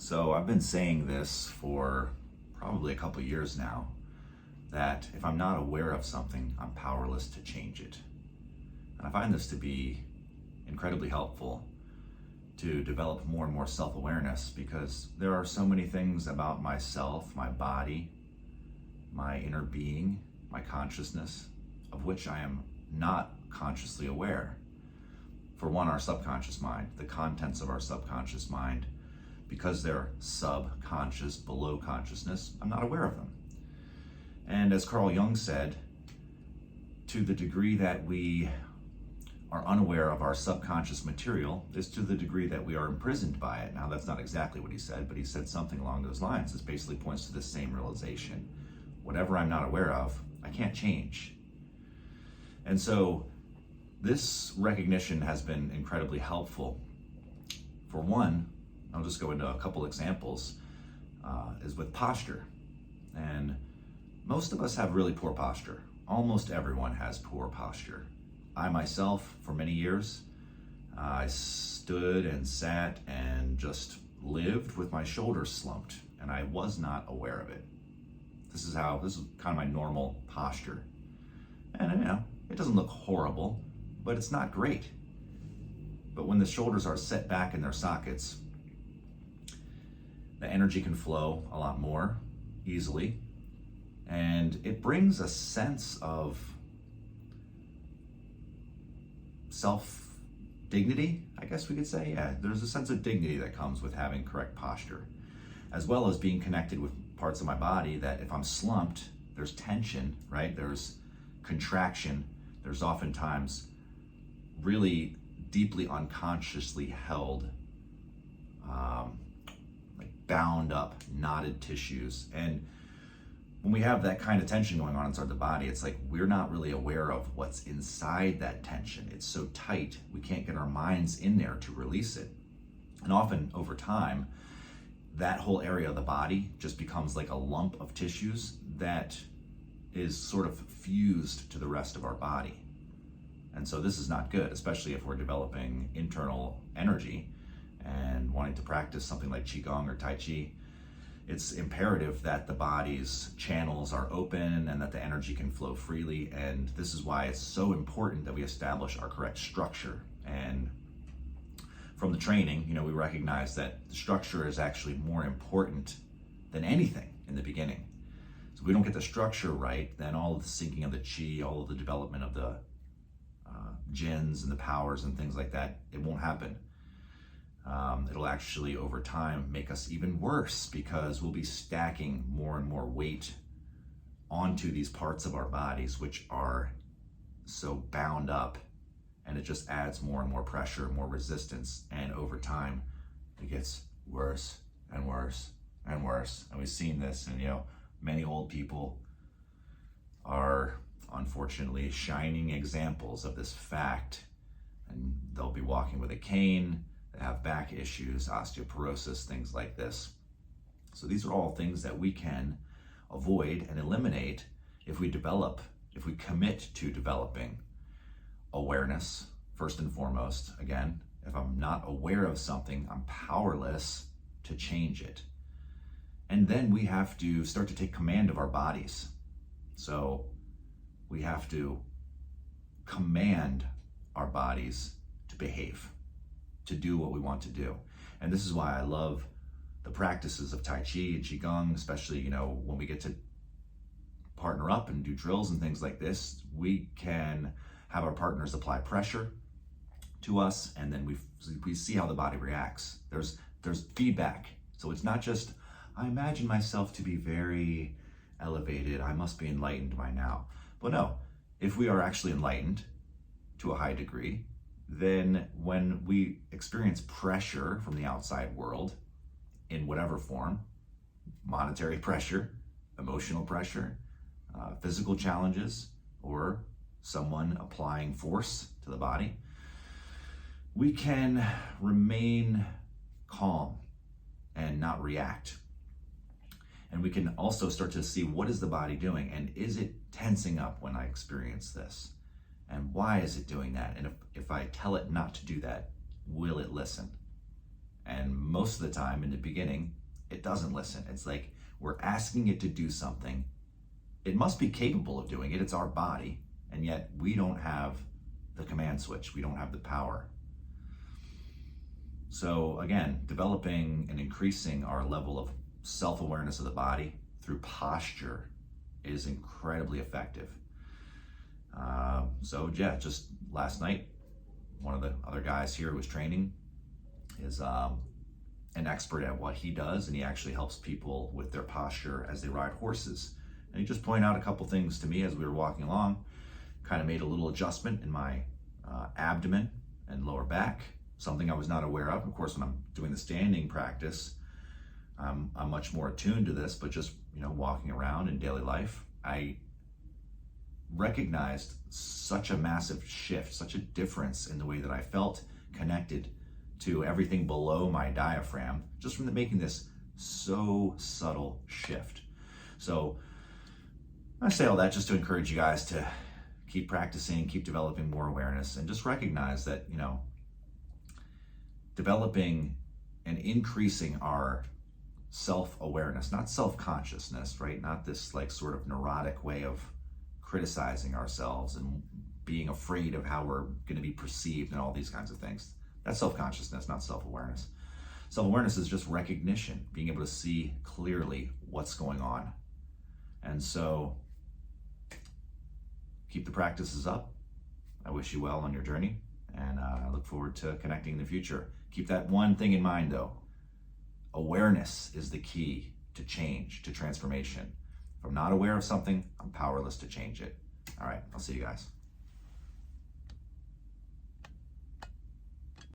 So I've been saying this for probably a couple years now, that if I'm not aware of something, I'm powerless to change it. And I find this to be incredibly helpful to develop more and more self-awareness, because there are so many things about myself, my body, my inner being, my consciousness, of which I am not consciously aware. For one, our subconscious mind, the contents of our subconscious mind, because they're subconscious, below consciousness, I'm not aware of them. And as Carl Jung said, to the degree that we are unaware of our subconscious material is to the degree that we are imprisoned by it. Now, that's not exactly what he said, but he said something along those lines. This basically points to the same realization. Whatever I'm not aware of, I can't change. And so this recognition has been incredibly helpful. For one, I'll just go into a couple examples, is with posture. And most of us have really poor posture. Almost everyone has poor posture. I myself, for many years, I stood and sat and just lived with my shoulders slumped, and I was not aware of it. This is kind of my normal posture. And it doesn't look horrible, but it's not great. But when the shoulders are set back in their sockets, the energy can flow a lot more easily, and it brings a sense of self-dignity, I guess we could say. Yeah, there's a sense of dignity that comes with having correct posture, as well as being connected with parts of my body that if I'm slumped, there's tension, right? There's contraction. There's oftentimes really deeply unconsciously held, bound up, knotted tissues. And when we have that kind of tension going on inside the body, it's like we're not really aware of what's inside that tension. It's so tight, we can't get our minds in there to release it. And often over time, that whole area of the body just becomes like a lump of tissues that is sort of fused to the rest of our body. And so this is not good, especially if we're developing internal energy and wanting to practice something like Qigong or Tai Chi. It's imperative that the body's channels are open and that the energy can flow freely. And this is why it's so important that we establish our correct structure. And from the training, we recognize that the structure is actually more important than anything in the beginning. So if we don't get the structure right, then all of the syncing of the Qi, all of the development of the jins and the powers and things like that, it won't happen. It'll actually, over time, make us even worse, because we'll be stacking more and more weight onto these parts of our bodies which are so bound up, and it just adds more and more pressure, more resistance, and over time it gets worse and worse and worse. And we've seen this, and many old people are unfortunately shining examples of this fact, and they'll be walking with a cane. They have back issues, osteoporosis, things like this. So these are all things that we can avoid and eliminate if we commit to developing awareness, first and foremost. Again, if I'm not aware of something, I'm powerless to change it. And then we have to start to take command of our bodies. So we have to command our bodies to behave, to do what we want to do. And this is why I love the practices of Tai Chi and Qigong, especially, when we get to partner up and do drills and things like this, we can have our partners apply pressure to us, and then we see how the body reacts. There's feedback. So it's not just, I imagine myself to be very elevated, I must be enlightened by now. Well, no, if we are actually enlightened to a high degree, then when we experience pressure from the outside world in whatever form, monetary pressure, emotional pressure, physical challenges, or someone applying force to the body, we can remain calm and not react. And we can also start to see, what is the body doing, and is it tensing up when I experience this? And why is it doing that? And if I tell it not to do that, will it listen? And most of the time in the beginning, it doesn't listen. It's like we're asking it to do something. It must be capable of doing it. It's our body. And yet we don't have the command switch. We don't have the power. So again, developing and increasing our level of self-awareness of the body through posture is incredibly effective. So yeah, just last night, one of the other guys here who was training is an expert at what he does, and he actually helps people with their posture as they ride horses. And he just pointed out a couple things to me as we were walking along, kind of made a little adjustment in my abdomen and lower back, something I was not aware of. Of course, when I'm doing the standing practice, I'm much more attuned to this, but just, walking around in daily life, I recognized such a massive shift, such a difference in the way that I felt connected to everything below my diaphragm, just from making this so subtle shift. So I say all that just to encourage you guys to keep practicing, keep developing more awareness, and just recognize that, developing and increasing our self-awareness, not self-consciousness, right? Not this like sort of neurotic way of criticizing ourselves and being afraid of how we're going to be perceived and all these kinds of things. That's self-consciousness, not self-awareness. Self-awareness is just recognition, being able to see clearly what's going on. And so keep the practices up. I wish you well on your journey, and I look forward to connecting in the future. Keep that one thing in mind though. Awareness is the key to change, to transformation. If I'm not aware of something, I'm powerless to change it. All right, I'll see you guys.